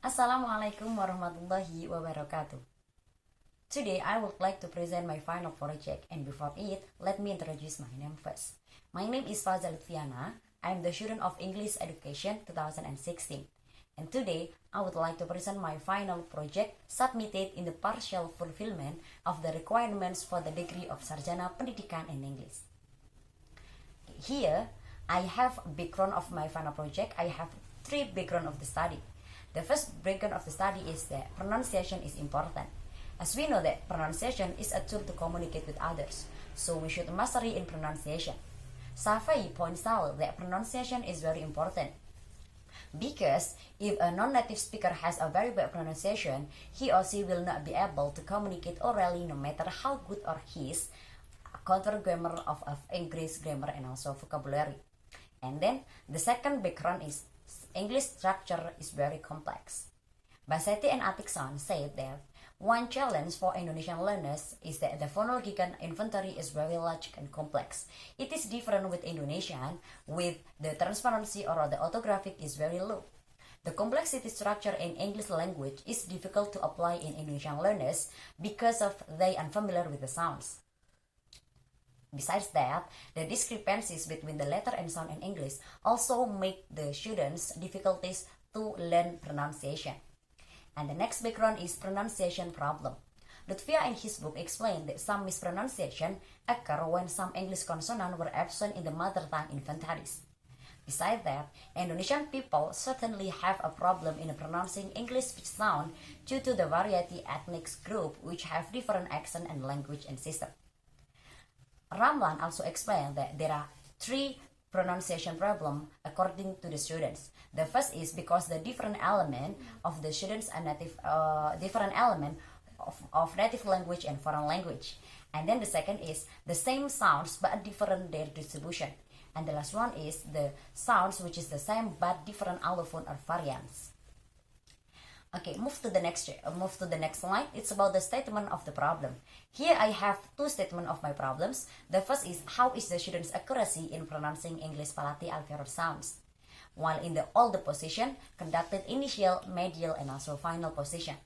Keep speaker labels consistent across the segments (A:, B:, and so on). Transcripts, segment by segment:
A: Assalamualaikum warahmatullahi wabarakatuh. Today I would like to present my final project, and before it, let me introduce my name first. My name is Fazalutfiana. I am the student of English Education 2016. And today, I would like to present my final project submitted in the partial fulfillment of the requirements for the degree of Sarjana Pendidikan in English. Here, I have background of my final project. I have three background of the study. The first background of the study is that pronunciation is important. As we know that pronunciation is a tool to communicate with others, so we should mastery in pronunciation. Safai points out that pronunciation is very important because if a non-native speaker has a very bad pronunciation, he or she will not be able to communicate orally no matter how good or his counter grammar of English grammar and also vocabulary. And then the second background is English structure is very complex. Baseti and Atikson said that one challenge for Indonesian learners is that the phonological inventory is very large and complex. It is different with Indonesian, with the transparency or the orthographic is very low. The complexity structure in English language is difficult to apply in Indonesian learners because of they unfamiliar with the sounds. Besides that, the discrepancies between the letter and sound in English also make the students difficulties to learn pronunciation. And the next background is pronunciation problem. Lutfia in his book explained that some mispronunciation occur when some English consonants were absent in the mother tongue inventories. Besides that, Indonesian people certainly have a problem in pronouncing English speech sound due to the variety ethnic group which have different accent and language and system. Ramlan also explained that there are three pronunciation problem according to the students. The first is because the different element of the students are different element of native language and foreign language. And then the second is the same sounds but different their distribution. And the last one is the sounds which is the same but different allophone or variants. Okay, move to the next slide. It's about the statement of the problem. Here I have two statements of my problems. The first is how is the student's accuracy in pronouncing English Palate Alveolar sounds, while in all the position conducted initial, medial, and also final position.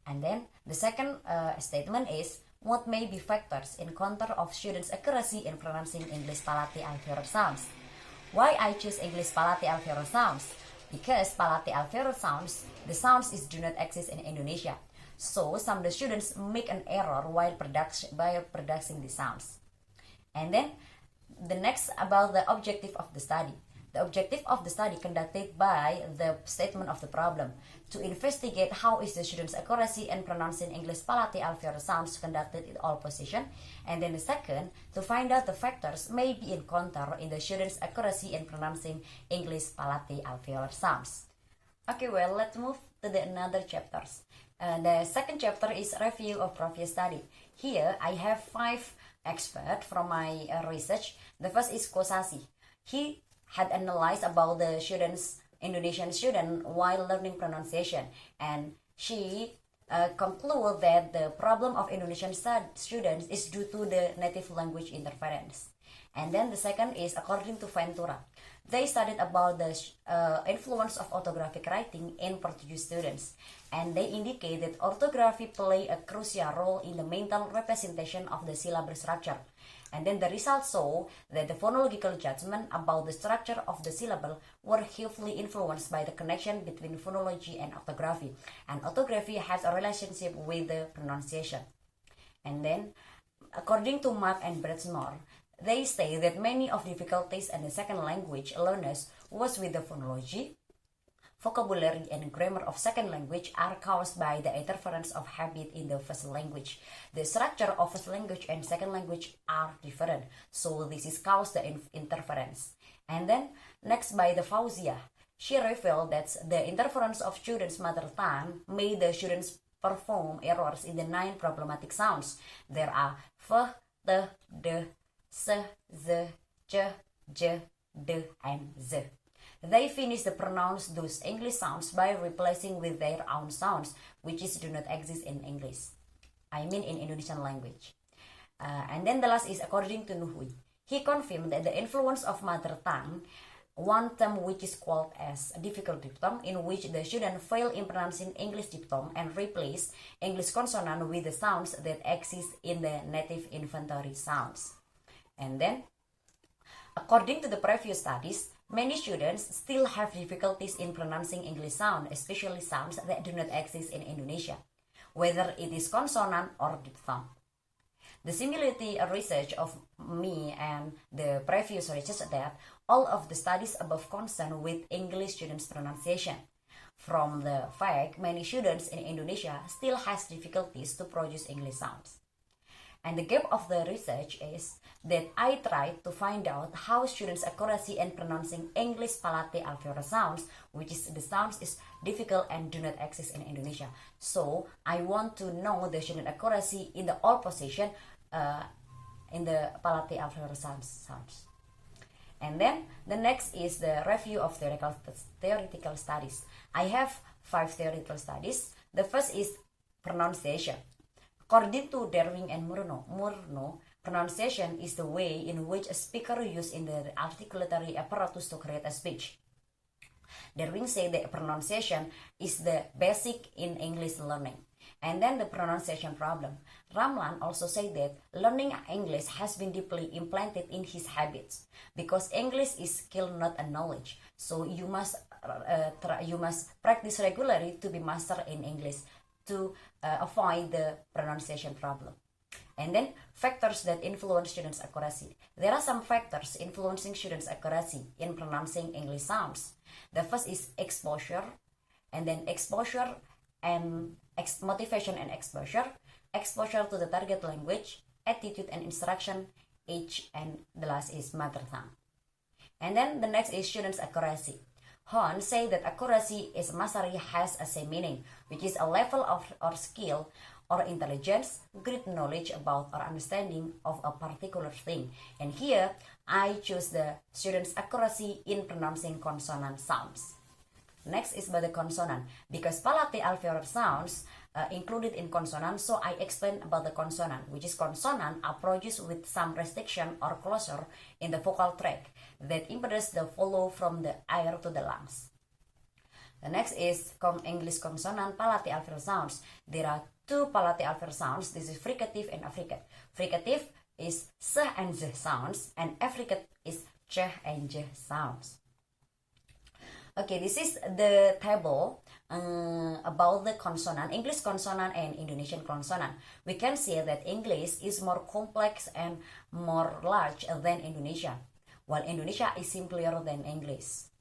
A: And then the second statement is what may be factors in counter of students' accuracy in pronouncing English Palate Alveolar sounds. Why I choose English Palate Alveolar sounds? Because Palate Alveolar sounds, the sounds do not exist in Indonesia. So some of the students make an error while producing the sounds. And then the next about the objective of the study. The objective of the study conducted by the statement of the problem to investigate how is the student's accuracy in pronouncing English Palate Alveolar sounds conducted in all positions. And then the second, to find out the factors may be encountered in the student's accuracy in pronouncing English Palate Alveolar sounds. Okay, well, let's move to the another chapters. The second chapter is review of previous study. Here I have 5 experts from my research. The first is Kosasi. He had analyzed about the Indonesian student while learning pronunciation, and she concluded that the problem of Indonesian students is due to the native language interference. And then the second is according to Ventura. They studied about the influence of orthographic writing in Portuguese students, and they indicate that orthography play a crucial role in the mental representation of the syllable structure. And then the results show that the phonological judgment about the structure of the syllable were heavily influenced by the connection between phonology and orthography. And orthography has a relationship with the pronunciation. And then, according to Mark and Bradsmore, they say that many of difficulties in the second language learners was with the phonology, vocabulary, and grammar of second language are caused by the interference of habit in the first language. The structure of first language and second language are different, so this is caused the interference. And then next by the Fauzia, she revealed that the interference of students' mother tongue made the students perform errors in the 9 problematic sounds. There are f, t, d, s, z, j, j, d, and z. They finish to pronounce those English sounds by replacing with their own sounds, which do not exist in English. I mean in Indonesian language. And then the last is according to Nuhui. He confirmed that the influence of mother tongue one term which is called as a difficult diphthong, in which the student fail in pronouncing English diphthong and replace English consonant with the sounds that exist in the native inventory sounds. And then, according to the previous studies, many students still have difficulties in pronouncing English sound, especially sounds that do not exist in Indonesia, whether it is consonant or diphthong. The similarity research of me and the previous research that all of the studies above concern with English students' pronunciation. From the fact many students in Indonesia still has difficulties to produce English sounds. And the gap of the research is that I tried to find out how students' accuracy in pronouncing English Palate alveolar sounds, which is the sounds is difficult and do not exist in Indonesia. So I want to know the student accuracy in the all position in the Palate alveolar sounds. And then the next is the review of theoretical studies. I have 5 theoretical studies. The first is pronunciation. According to Darwin and Murnau, pronunciation is the way in which a speaker uses in the articulatory apparatus to create a speech. Darwin said that pronunciation is the basic in English learning. And then the pronunciation problem. Ramlan also said that learning English has been deeply implanted in his habits because English is skill, not a knowledge. So you must practice regularly to be master in English to avoid the pronunciation problem. And then factors that influence students' accuracy. There are some factors influencing students' accuracy in pronouncing English sounds. The first is exposure, and then exposure and motivation and exposure to the target language, attitude and instruction, age, and the last is mother tongue. And then the next is students' accuracy. Horn say that accuracy is mastery has a same meaning, which is a level of or skill or intelligence, great knowledge about or understanding of a particular thing. And here, I choose the students' accuracy in pronouncing consonant sounds. Next is about the consonant. Because Palate alveolar sounds included in consonant, so I explain about the consonant, which is consonant are produced with some restriction or closure in the vocal tract that impedes the flow from the air to the lungs. The next is English consonant Palate alveolar sounds. There are 2 Palate alveolar sounds. This is fricative and affricate. Fricative is s and z sounds, and affricate is ch and j sounds. Okay, this is the table about the consonant, English consonant and Indonesian consonant. We can see that English is more complex and more large than Indonesia, while Indonesia is simpler than English.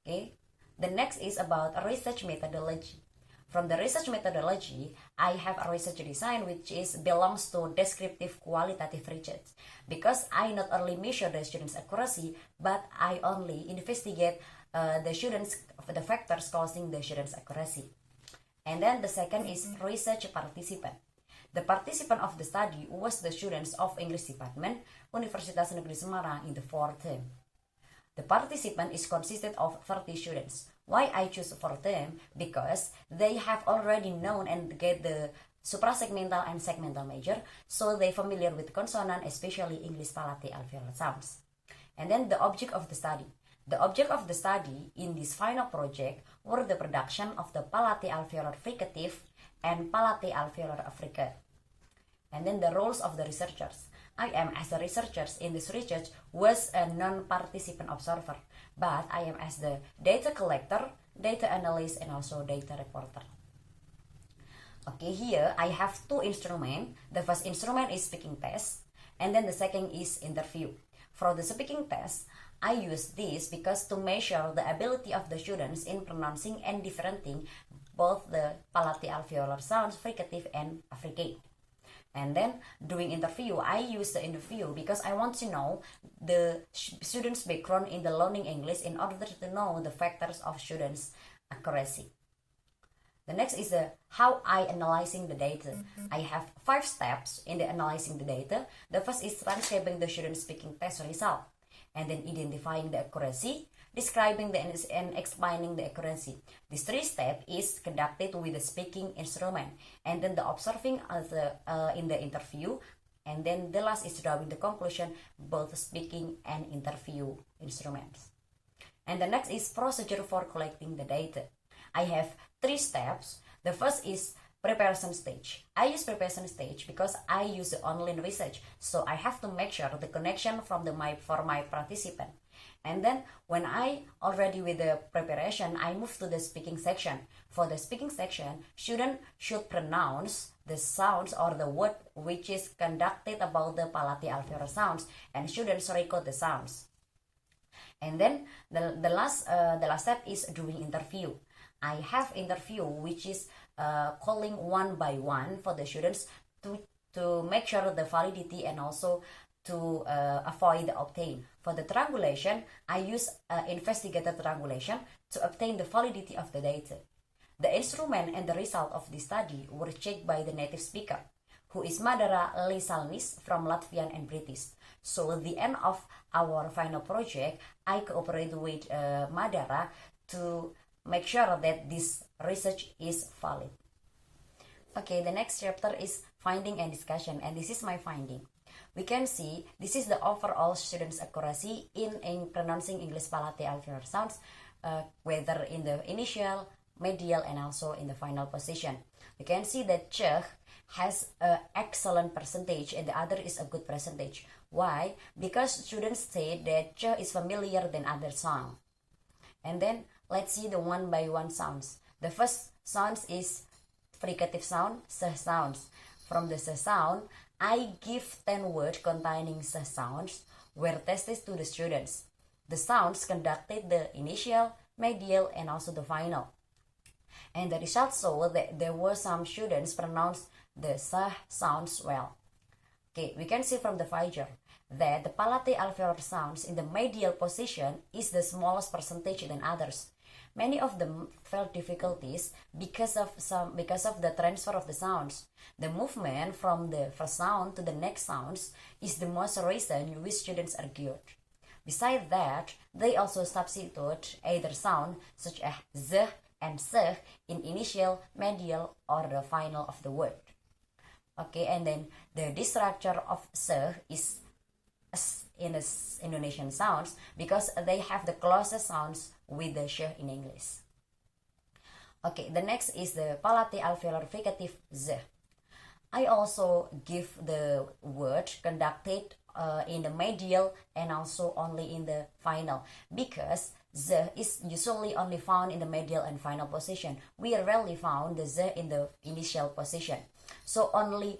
A: Okay, the next is about research methodology. From the research methodology, I have a research design which belongs to descriptive qualitative research, because I not only measure the students' accuracy, but I only investigate the factors causing the students' accuracy. And then the second is research participant. The participant of the study was the students of English department, Universitas Negeri Semarang in the 4th term. The participant is consisted of 30 students. Why I choose for them? Because they have already known and get the suprasegmental and segmental major, so they familiar with consonant, especially English Palate alveolar sounds. And then the object of the study. The object of the study in this final project were the production of the Palate alveolar fricative and Palate alveolar affricate. And then the roles of the researchers. I am as a researcher in this research was a non-participant observer, but I am as the data collector, data analyst, and also data reporter. Okay, here I have 2 instruments. The first instrument is speaking test, and then the second is interview. For the speaking test, I use this because to measure the ability of the students in pronouncing and differentiating both the Palate alveolar sounds, fricative and affricate. And then during interview, I use the interview because I want to know the students' background in the learning English in order to know the factors of students' accuracy. The next is how I analyzing the data. I have 5 steps in the analyzing the data. The first is transcribing the student speaking test result, and then identifying the accuracy, describing and explaining the accuracy. This 3 steps is conducted with the speaking instrument, and then the observing in the interview And then the last is drawing the conclusion, both speaking and interview instruments. And the next is procedure for collecting the data. I have 3 steps. The first is preparation stage. I use preparation stage because I use the online research, so I have to make sure the connection from for my participant. And then when I already with the preparation, I move to the speaking section. For the speaking section, student should pronounce the sounds or the word which is conducted about the palate alveolar sounds, and students record the sounds. And then the last step is doing interview. I have interview which is calling one by one for the students to make sure the validity and also to avoid the obtain. For the triangulation, I use investigator triangulation to obtain the validity of the data. The instrument and the result of the study were checked by the native speaker, who is Madara Lisalnis from Latvian and British. So at the end of our final project, I cooperate with Madara to make sure that this research is valid. Okay, the next chapter is finding and discussion, and this is my finding. We can see this is the overall students' accuracy in pronouncing English palate alveolar sounds, whether in the initial, medial, and also in the final position. We can see that ch has an excellent percentage and the other is a good percentage. Why? Because students say that ch is familiar than other sound. And then let's see the one by one sounds. The first sounds is fricative sound, sh sounds. From the sh sound, I give 10 words containing sh sounds were tested to the students. The sounds conducted the initial, medial, and also the final. And the results show that there were some students pronounced the sh sounds well. Okay, we can see from the figure that the palate alveolar sounds in the medial position is the smallest percentage than others. Many of them felt difficulties because of the transfer of the sounds. The movement from the first sound to the next sounds is the most reason which students argued. Besides that, they also substitute either sound such as z and sh in initial, medial, or the final of the word. Okay, and then the structure of sh is in the Indonesian sounds because they have the closest sounds with the sh in English. Okay, the next is the palate alveolar fricative z. I also give the word conducted in the medial and also only in the final because z is usually only found in the medial and final position. We rarely found the z in the initial position. So only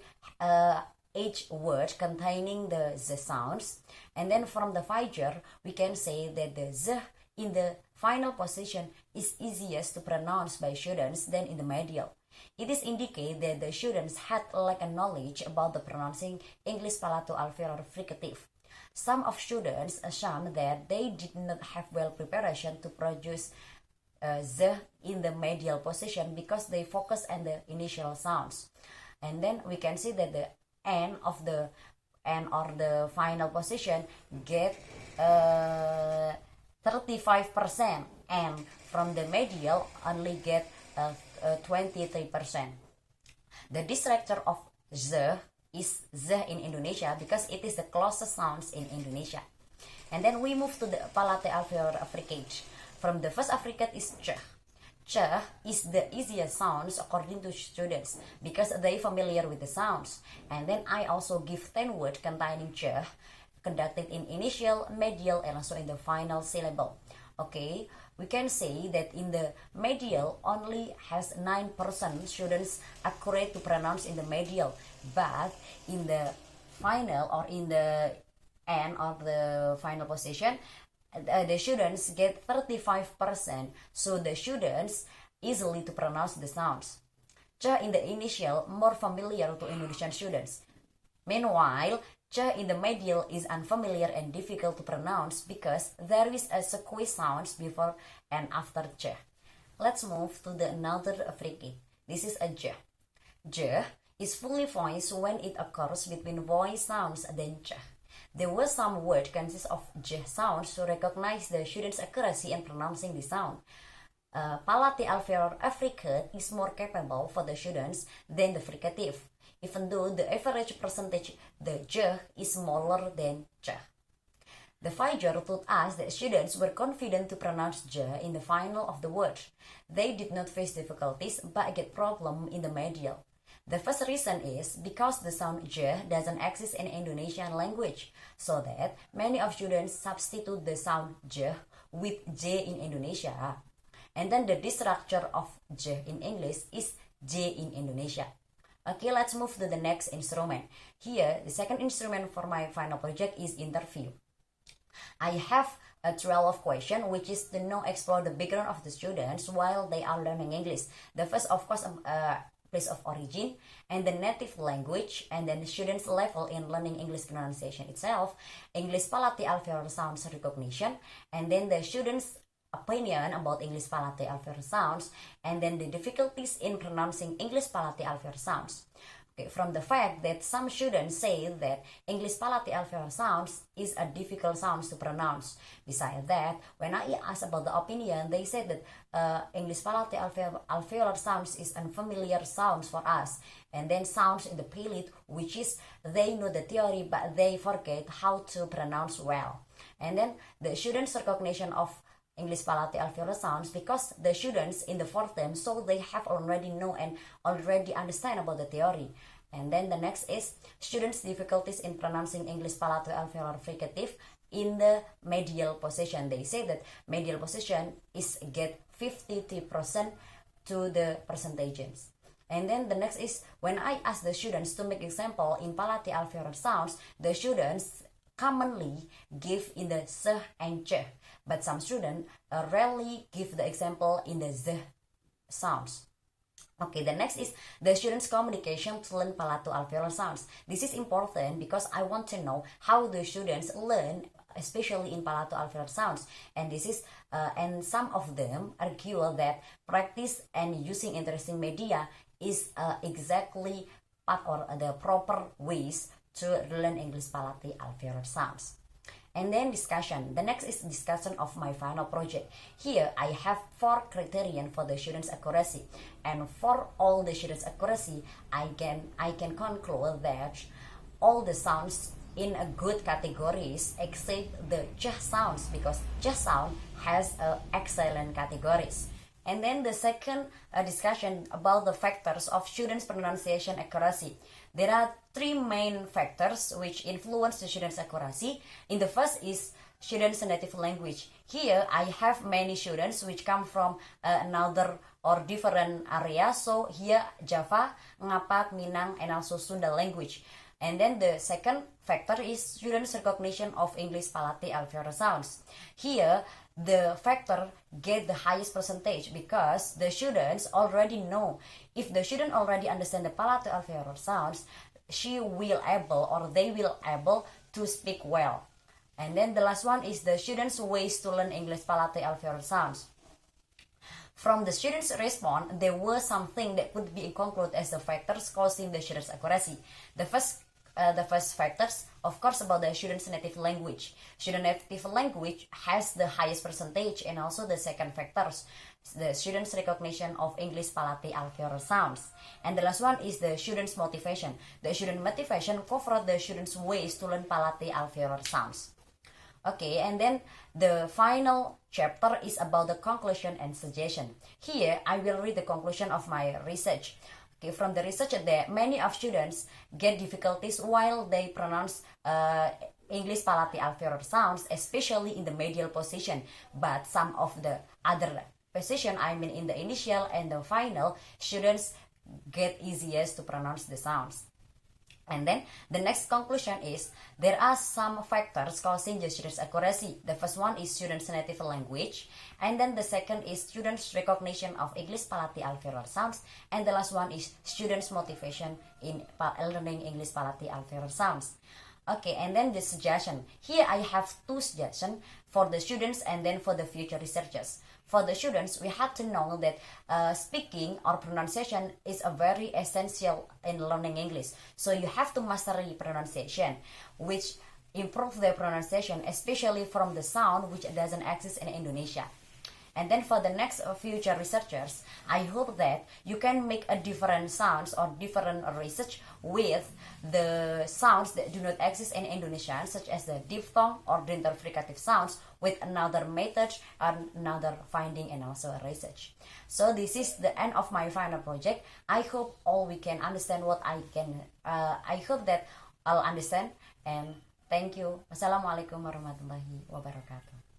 A: each word containing the z sounds. And then from the figure, we can say that the z in the final position is easiest to pronounce by students than in the medial. It is indicate that the students had lack of knowledge about the pronouncing English palato-alveolar fricative. Some of students assume that they did not have well preparation to produce z in the medial position because they focus on the initial sounds. And then we can see that the end or the final position get 35%, and from the medial only get 23%. The distractor of z is z in Indonesia because it is the closest sounds in Indonesia. And then we move to the palate alveolar affricate. From the first affricate is ch. Ch is the easiest sounds according to students because they familiar with the sounds. And then I also give 10 words containing ch conducted in initial, medial, and also in the final syllable. Okay, we can say that in the medial only has 9% students accurate to pronounce in the medial, but in the final or in the end of the final position, the students get 35%, so the students easily to pronounce the sounds. Ch in the initial more familiar to Indonesian students. Meanwhile, ch in the medial is unfamiliar and difficult to pronounce because there is a squeeze sounds before and after ch. Let's move to the another affricate. This is a j. J is fully voiced when it occurs between voice sounds than ch. There were some words consist of j sounds to recognize the student's accuracy in pronouncing the sound. Palate alveolar affricate is more capable for the students than the fricative. even though the average percentage the j is smaller than ch. The Fajar told us that students were confident to pronounce j in the final of the word. They did not face difficulties but get problem in the medial. The first reason is because the sound j doesn't exist in Indonesian language, so that many of students substitute the sound j with j in Indonesia. And then the structure of j in English is j in Indonesia. Okay, let's move to the next instrument. Here, the second instrument for my final project is interview. I have a 12 question, which is to explore the background of the students while they are learning English. The first, of course, place of origin, and the native language, and then the students' level in learning English pronunciation itself, English Palate Alveolar sounds recognition, and then the students' opinion about English Palate Alveolar sounds, and then the difficulties in pronouncing English Palate Alveolar sounds. Okay, from the fact that some students say that English Palate Alveolar sounds is a difficult sounds to pronounce. Besides that, when I asked about the opinion, they said that English Palate Alveolar sounds is unfamiliar sounds for us, and then sounds in the palate, which is they know the theory but they forget how to pronounce well. And then the students' recognition of English Palate Alveolar sounds, because the students in the fourth term, so they have already know and already understand about the theory. And then the next is students' difficulties in pronouncing English Palate Alveolar fricative in the medial position. They say that medial position is get 53% to the percentages. And then the next is when I ask the students to make example in Palate Alveolar sounds, the students commonly give in the s and ch, but some students rarely give the example in the z sounds. Okay, the next is the students' communication to learn palato alveolar sounds. This is important because I want to know how the students learn, especially in palato alveolar sounds. And this is and some of them argue that practice and using interesting media is exactly part or the proper ways to learn English Palate Alveolar sounds. And then discussion. The next is discussion of my final project. Here I have 4 criterion for the students' accuracy, and for all the students' accuracy, I can conclude that all the sounds in a good categories except the j sounds, because j sound has excellent categories. And then the second discussion about the factors of students' pronunciation accuracy. There are 3 main factors which influence the students' accuracy. In the first is students' native language. Here I have many students which come from another or different area. So here Java, Ngapak, Minang, and also Sunda language. And then the second factor is students' recognition of English Palate Alveolar sounds. Here the factor get the highest percentage because the students already know. If the student already understand the Palate Alveolar sounds, she will able or they will able to speak well. And then the last one is the students' ways to learn English Palate Alveolar sounds. From the students' response, there were something that could be concluded as the factors causing the students' accuracy. The first factors, of course, about the students' native language. Student native language has the highest percentage, and also the second factors, the students' recognition of English Palate Alveolar sounds. And the last one is the students' motivation. The student motivation covered the students' ways to learn Palate Alveolar sounds. Okay, and then the final chapter is about the conclusion and suggestion. Here, I will read the conclusion of my research. Okay, from the research that many of students get difficulties while they pronounce English Palate Alveolar sounds, especially in the medial position. But some of the other position, I mean in the initial and the final, students get easiest to pronounce the sounds. And then the next conclusion is there are some factors causing the students' accuracy. The first one is students' native language, and then the second is students' recognition of English Palate Alveolar sounds, and the last one is students' motivation in learning English Palate Alveolar sounds. Okay, and then the suggestion. Here I have 2 suggestions for the students and then for the future researchers. For the students, we have to know that speaking or pronunciation is a very essential in learning English. So you have to master the pronunciation, which improve the pronunciation, especially from the sound which doesn't exist in Indonesia. And then for the next future researchers, I hope that you can make a different sounds or different research with the sounds that do not exist in Indonesian, such as the diphthong or dental-fricative sounds, with another method and another finding and also a research. So this is the end of my final project. I hope all we can understand what I can. I hope that I'll understand, and thank you. Wassalamualaikum warahmatullahi wabarakatuh.